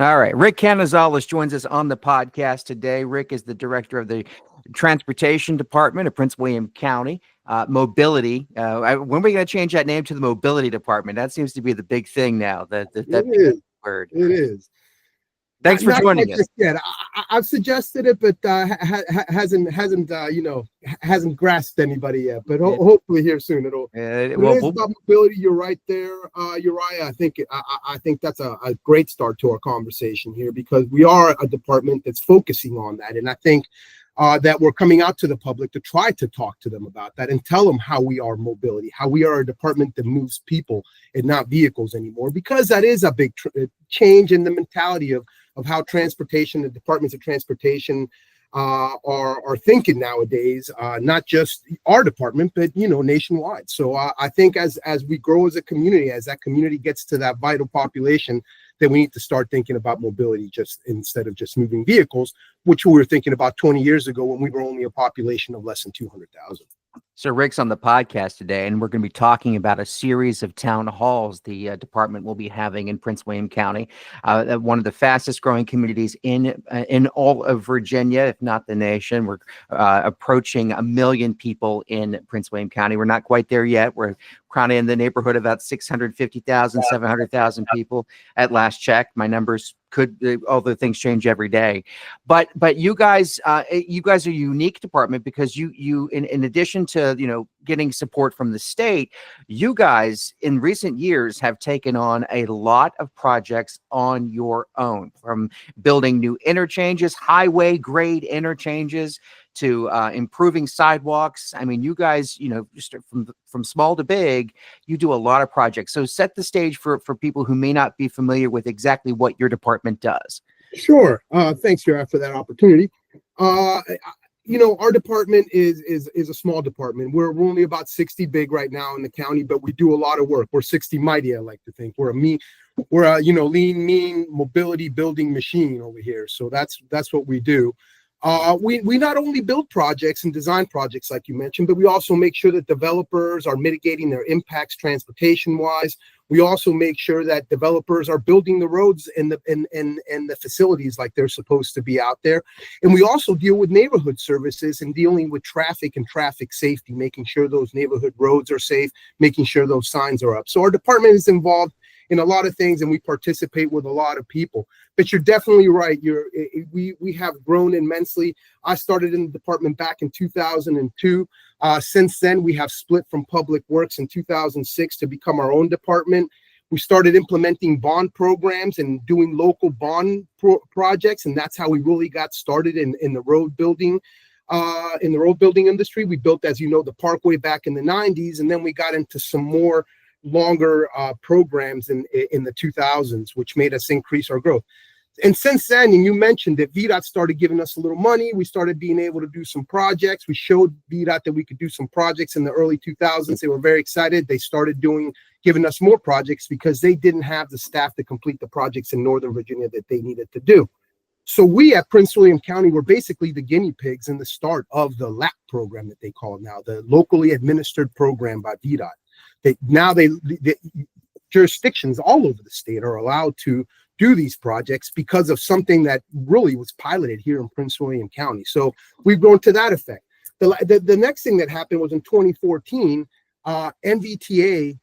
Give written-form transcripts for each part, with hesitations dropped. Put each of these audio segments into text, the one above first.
All right. Rick Canizales joins us on the podcast today. Rick is the director of the Transportation Department of Prince William County. Mobility. When are we going to change that name to the Mobility Department? That seems to be the big thing now. That It is. word. It is. Thanks for Not quite joining us. just yet. I've suggested it, but hasn't grasped anybody yet. But hopefully here soon it'll. It is about mobility. You're right there, Uriah. I think that's a great start to our conversation here, because we are a department that's focusing on that, and I think that we're coming out to the public to try to talk to them about that and tell them how we are mobility, how we are a department that moves people and not vehicles anymore, because that is a big change in the mentality of how transportation, the departments of transportation are thinking nowadays, not just our department, but nationwide. So I think as we grow as a community, as that community gets to that vital population, then we need to start thinking about mobility just instead of just moving vehicles, which we were thinking about 20 years ago when we were only a population of less than 200,000. So Rick's on the podcast today, and we're going to be talking about a series of town halls the department will be having in Prince William County, one of the fastest growing communities in all of Virginia, if not the nation. We're approaching 1 million people in Prince William County. We're not quite there yet. We're kind of in the neighborhood of about 650,000, 700,000 people at last check. My numbers could, all the things change every day, but you guys are a unique department, because you in addition to getting support from the state, you guys in recent years have taken on a lot of projects on your own, from building new interchanges, highway grade interchanges, to improving sidewalks. I mean, you guys, just from small to big, you do a lot of projects. So set the stage for people who may not be familiar with exactly what your department does. Sure. Thanks, Uriah, for that opportunity. Our department is a small department. We're only about 60 big right now in the county, but we do a lot of work. We're 60 mighty, I like to think. We're a lean, mean mobility building machine over here. So that's what we do. We not only build projects and design projects like you mentioned, but we also make sure that developers are mitigating their impacts transportation wise. We also make sure that developers are building the roads and the facilities like they're supposed to be out there. And we also deal with neighborhood services and dealing with traffic and traffic safety, making sure those neighborhood roads are safe, making sure those signs are up. So our department is involved in a lot of things, and we participate with a lot of people. But you're definitely right. We have grown immensely. I started in the department back in 2002. Since then, we have split from Public Works in 2006 to become our own department. We started implementing bond programs and doing local bond projects, and that's how we really got started in the road building. In the road building industry, we built, as you know, the Parkway back in the 90s, and then we got into some more longer programs in the 2000s, which made us increase our growth. And since then, and you mentioned that VDOT started giving us a little money. We started being able to do some projects. We showed VDOT that we could do some projects in the early 2000s. They were very excited. They started giving us more projects because they didn't have the staff to complete the projects in Northern Virginia that they needed to do. So we at Prince William County were basically the guinea pigs in the start of the LAP program that they call it now, the locally administered program by VDOT. The jurisdictions all over the state are allowed to do these projects because of something that really was piloted here in Prince William County. So we've grown to that effect. The next thing that happened was in 2014, NVTA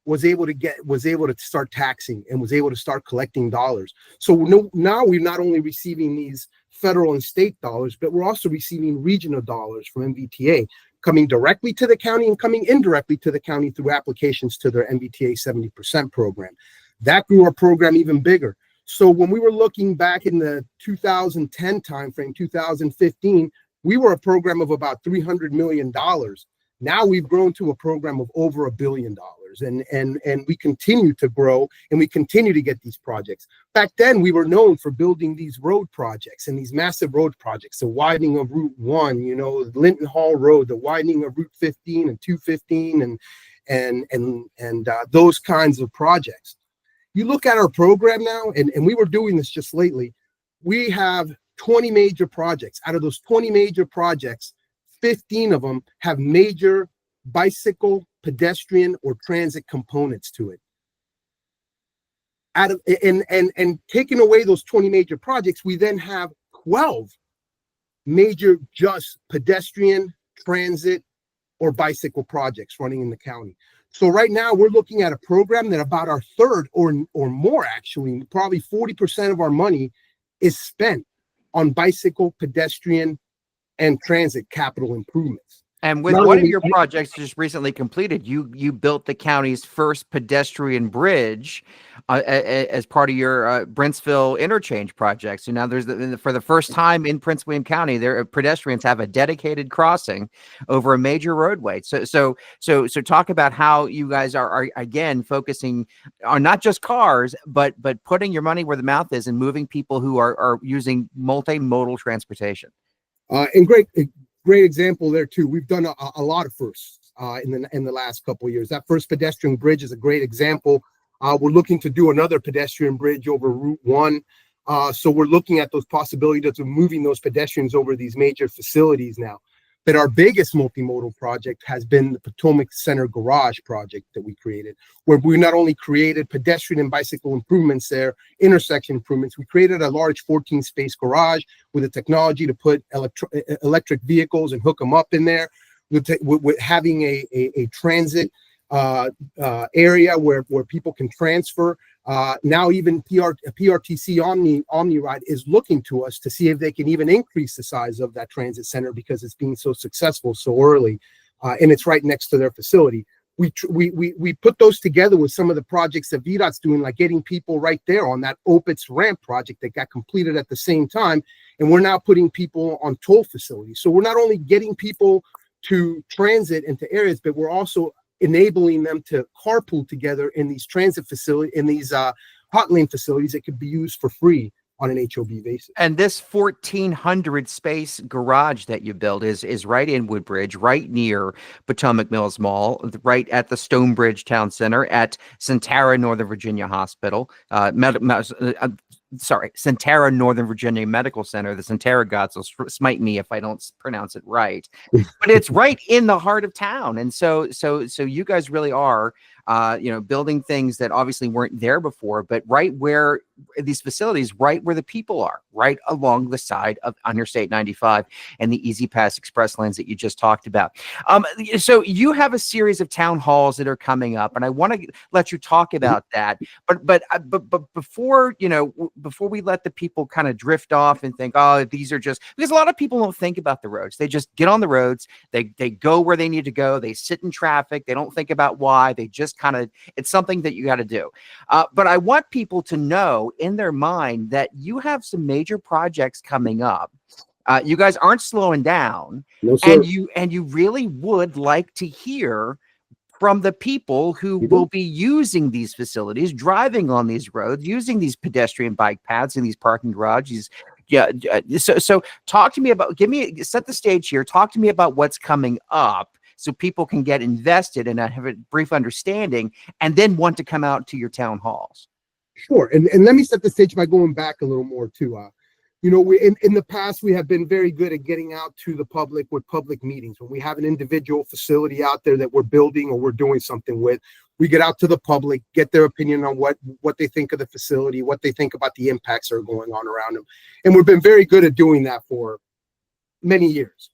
was able to start taxing and was able to start collecting dollars. So now we're not only receiving these federal and state dollars, but we're also receiving regional dollars from NVTA, coming directly to the county and coming indirectly to the county through applications to their MVTA 70% program. That grew our program even bigger. So when we were looking back in the 2010 timeframe, 2015, we were a program of about $300 million. Now we've grown to a program of over $1 billion, and we continue to grow, and we continue to get these projects. Back then, we were known for building these road projects and these massive road projects, the widening of Route 1, Linton Hall Road, the widening of Route 15 and 215, and those kinds of projects. You look at our program now, and we were doing this just lately. We have 20 major projects. Out of those 20 major projects, 15 of them have major bicycle, pedestrian, or transit components to it. out of and taking away those 20 major projects, we then have 12 major just pedestrian, transit, or bicycle projects running in the county. So right now we're looking at a program that about our third or more, actually, probably 40% of our money is spent on bicycle, pedestrian, and transit capital improvements. And with one of your projects just recently completed, you built the county's first pedestrian bridge as part of your Brentsville interchange project. So now for the first time in Prince William County, their pedestrians have a dedicated crossing over a major roadway. So talk about how you guys are again focusing on not just cars, but putting your money where the mouth is and moving people who are using multimodal transportation. And great example there too. We've done a lot of firsts in the last couple of years. That first pedestrian bridge is a great example. We're looking to do another pedestrian bridge over Route 1. So we're looking at those possibilities of moving those pedestrians over these major facilities now. But our biggest multimodal project has been the Potomac Center Garage project that we created, where we not only created pedestrian and bicycle improvements there, intersection improvements, we created a large 14-space garage with the technology to put electric vehicles and hook them up in there, with having a transit area where people can transfer. Now even PRTC Omni Ride is looking to us to see if they can even increase the size of that transit center because it's being so successful so early, and it's right next to their facility. We put those together with some of the projects that VDOT's doing, like getting people right there on that Opitz ramp project that got completed at the same time, and we're now putting people on toll facilities. So we're not only getting people to transit into areas, but we're also enabling them to carpool together in these transit facilities, in these hot lane facilities that could be used for free on an HOB basis. And this 1,400 space garage that you built is right in Woodbridge, right near Potomac Mills Mall, right at the Stonebridge Town Center, at Centara Northern Virginia Hospital, Centara Northern Virginia Medical Center. The Centara gods will smite me if I don't pronounce it right, but it's right in the heart of town. And so you guys really are, building things that obviously weren't there before, but right where these facilities, right where the people are, right along the side of Interstate 95 and the Easy Pass Express lanes that you just talked about. So you have a series of town halls that are coming up, and I want to let you talk about that. But before we let the people kind of drift off and think, oh, these are just, because a lot of people don't think about the roads. They just get on the roads, they go where they need to go, they sit in traffic, they don't think about why, they just kind of, it's something that you got to do. But I want people to know in their mind that you have some major projects coming up. You guys aren't slowing down. No, sir. And you really would like to hear from the people who will be using these facilities, driving on these roads, using these pedestrian bike paths and these parking garages. Yeah. So talk to me about, set the stage here. Talk to me about what's coming up so people can get invested and have a brief understanding and then want to come out to your town halls. Sure. And let me set the stage by going back a little more too. We in the past, we have been very good at getting out to the public with public meetings. When we have an individual facility out there that we're building or we're doing something with, we get out to the public, get their opinion on what they think of the facility, what they think about the impacts that are going on around them. And we've been very good at doing that for many years.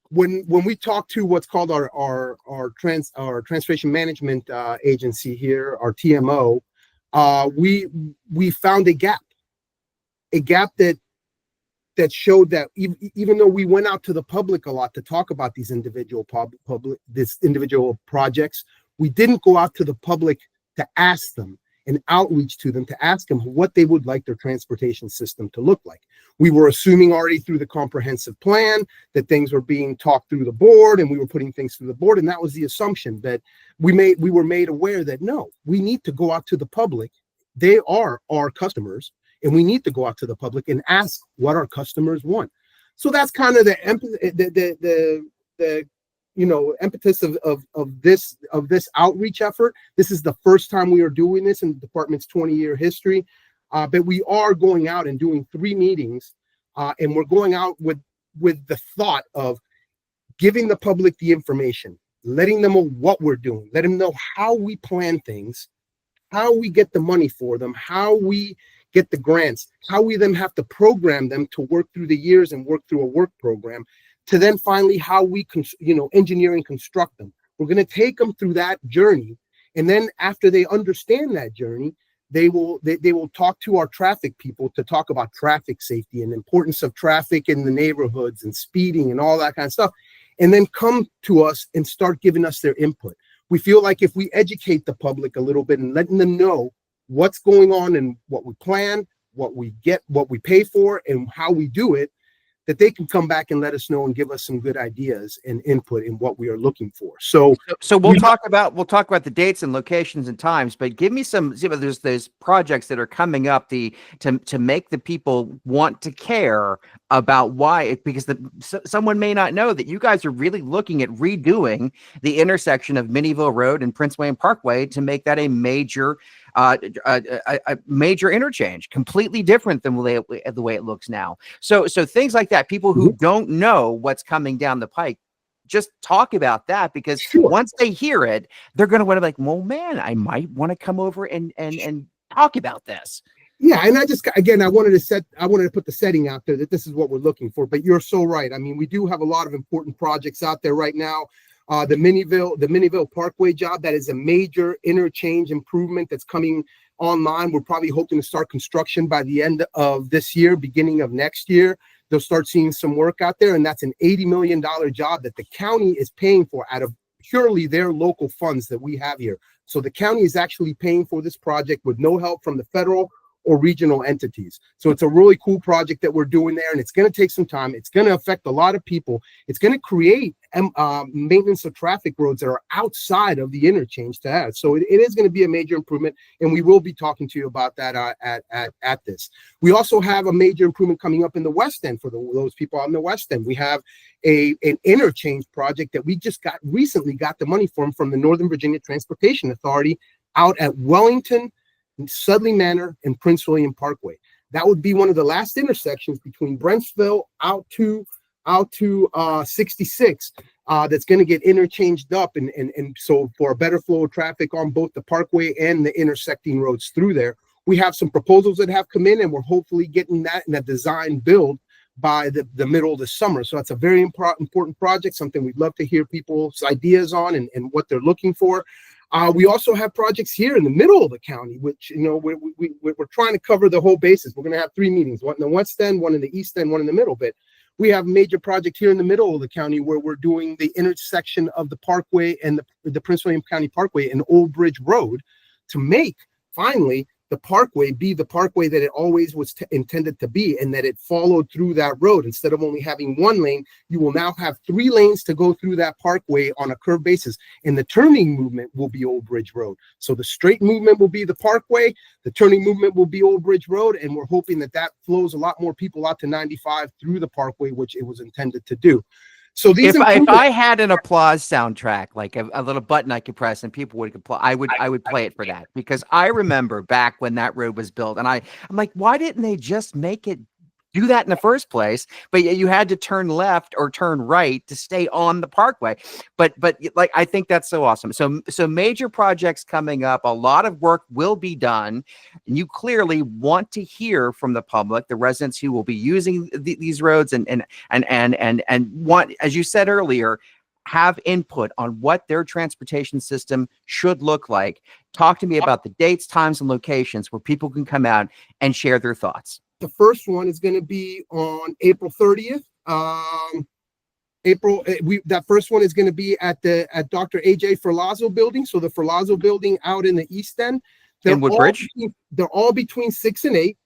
When we talk to what's called our transportation management agency here, our TMO, we found a gap that showed that even though we went out to the public a lot to talk about these individual projects, we didn't go out to the public to ask them and outreach to them to ask them what they would like their transportation system to look like. We were assuming already through the comprehensive plan that things were being talked through the board and we were putting things through the board. And that was the assumption that we were made aware that no, we need to go out to the public. They are our customers and we need to go out to the public and ask what our customers want. So that's kind of the impetus of this outreach effort. This is the first time we are doing this in the department's 20-year history, but we are going out and doing 3 meetings, and we're going out with the thought of giving the public the information, letting them know what we're doing, letting them know how we plan things, how we get the money for them, how we get the grants, how we then have to program them to work through the years and work through a work program, to then finally how we engineer and construct them. We're going to take them through that journey, and then after they understand that journey, they will talk to our traffic people to talk about traffic safety and the importance of traffic in the neighborhoods and speeding and all that kind of stuff, and then come to us and start giving us their input. We feel like if we educate the public a little bit and letting them know what's going on and what we plan, what we get, what we pay for, and how we do it, that they can come back and let us know and give us some good ideas and input in what we are looking for. So we'll talk about the dates and locations and times, but give me some, there's projects that are coming up to make the people want to care about why, because someone may not know that you guys are really looking at redoing the intersection of Minnieville Road and Prince William Parkway to make that a major major interchange, completely different than the way it looks now. So things like that, people who don't know what's coming down the pike, just talk about that, because once they hear it, they're going to want to be like, well, man, I might want to come over and talk about this. Yeah, and I wanted to put the setting out there that this is what we're looking for. But you're so right. I mean, we do have a lot of important projects out there right now. The Minnieville Parkway job, that is a major interchange improvement that's coming online. We're probably hoping to start construction by the end of this year, beginning of next year. They'll start seeing some work out there, and that's an $80 million job that the county is paying for out of purely their local funds that we have here. So the county is actually paying for this project with no help from the federal or regional entities. So it's a really cool project that we're doing there, and it's going to take some time. It's going to affect a lot of people. It's going to create maintenance of traffic roads that are outside of the interchange to add. So it is going to be a major improvement, and we will be talking to you about that at this. We also have a major improvement coming up in the West End for those people on the West End. We have an interchange project that we just recently got the money from the Northern Virginia Transportation Authority out at Wellington, Sudley Manor, and Prince William Parkway. That would be one of the last intersections between Brentsville out to 66 that's going to get interchanged up, and so for a better flow of traffic on both the Parkway and the intersecting roads through there. We have some proposals that have come in, and we're hopefully getting that in a design build by the middle of the summer. So that's a very important project, something we'd love to hear people's ideas on and what they're looking for. We also have projects here in the middle of the county, which, we're trying to cover the whole basis. We're going to have 3 meetings, one in the West End, one in the East End, one in the middle. But we have a major project here in the middle of the county where we're doing the intersection of the Parkway and the Prince William County Parkway and Old Bridge Road to make, finally, the Parkway be the Parkway that it always was intended to be, and that it followed through that road. Instead of only having 1 lane, you will now have 3 lanes to go through that Parkway on a curved basis, and the turning movement will be Old Bridge Road. So the straight movement will be the Parkway, the turning movement will be Old Bridge Road, and we're hoping that flows a lot more people out to 95 through the Parkway, which it was intended to do. So if I had an applause soundtrack, like a little button I could press and people would apply, I would play it for that, because I remember back when that road was built, and I'm like, why didn't they just make it do that in the first place? But you had to turn left or turn right to stay on the Parkway. But like, I think that's so awesome. So major projects coming up, a lot of work will be done, and you clearly want to hear from the public, the residents who will be using these roads, and want, as you said earlier, have input on what their transportation system should look like. Talk to me about the dates, times, and locations where people can come out and share their thoughts. The first one is going to be on April 30th. That first one is going to be at Dr. AJ Ferlazzo building. So the Ferlazzo building out in the East End. In Woodbridge? They're all between 6 and 8.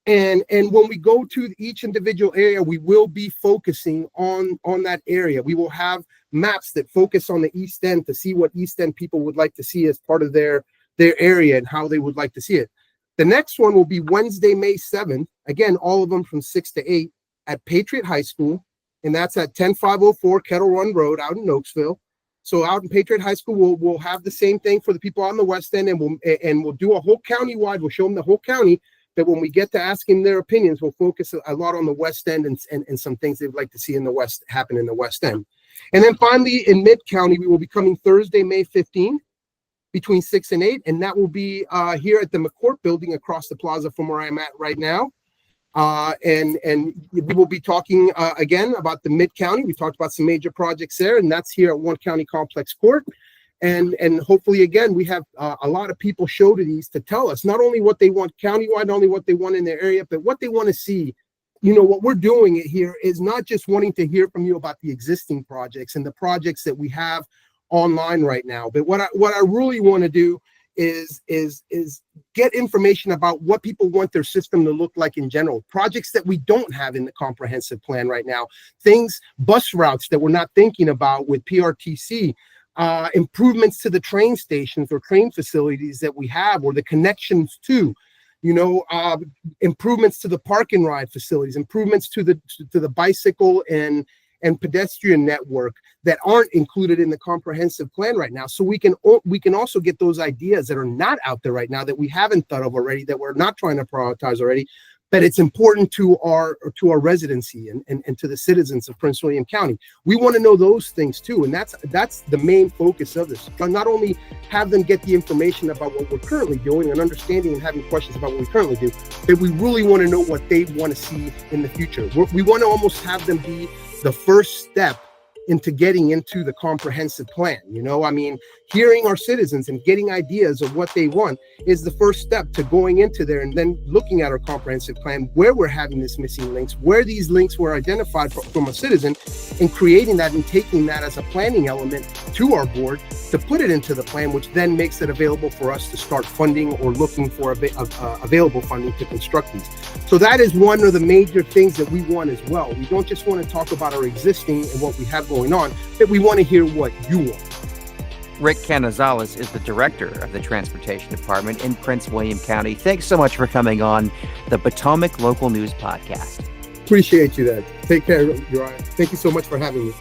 And when we go to each individual area, we will be focusing on that area. We will have maps that focus on the East End to see what East End people would like to see as part of their area and how they would like to see it. The next one will be Wednesday, May 7th. Again, all of them from 6 to 8 at Patriot High School. And that's at 10504 Kettle Run Road out in Nokesville. So out in Patriot High School, we'll have the same thing for the people on the West End, and we'll do a whole county-wide. We'll show them the whole county. But when we get to asking their opinions, we'll focus a lot on the West End and some things they'd like to see in the West happen in the West End. And then finally, in Mid-County, we will be coming Thursday, May 15th. between 6 and 8, and that will be here at the McCoart building across the plaza from where I'm at right now. And we will be talking again about the Mid-County. We talked about some major projects there, and that's here at One County Complex Court. And hopefully, again, we have a lot of people show to these to tell us not only what they want countywide, not only what they want in their area, but what they want to see. You know, what we're doing here is not just wanting to hear from you about the existing projects and the projects that we have online right now, but what I really want to do is get information about what people want their system to look like in general. Projects that we don't have in the comprehensive plan right now, things, bus routes that we're not thinking about with PRTC, improvements to the train stations or train facilities that we have, or the connections to, you know, improvements to the park and ride facilities, improvements to the bicycle and pedestrian network that aren't included in the comprehensive plan right now. So we can also get those ideas that are not out there right now, that we haven't thought of already, that we're not trying to prioritize already, but it's important to our residency and to the citizens of Prince William County. We want to know those things too, and that's the main focus of this. Not only have them get the information about what we're currently doing and understanding and having questions about what we currently do, but we really want to know what they want to see in the future. We want to almost have them be the first step into getting into the comprehensive plan. You know, I mean, hearing our citizens and getting ideas of what they want is the first step to going into there and then looking at our comprehensive plan, where we're having these missing links, where these links were identified from a citizen, and creating that and taking that as a planning element to our board to put it into the plan, which then makes it available for us to start funding or looking for available funding to construct these. So that is one of the major things that we want as well. We don't just want to talk about our existing and what we have going on, but we want to hear what you want. Rick Canizales is the director of the Transportation Department in Prince William County. Thanks so much for coming on the Potomac Local News Podcast. Appreciate you, Dad. Take care, Uriah. Thank you so much for having me.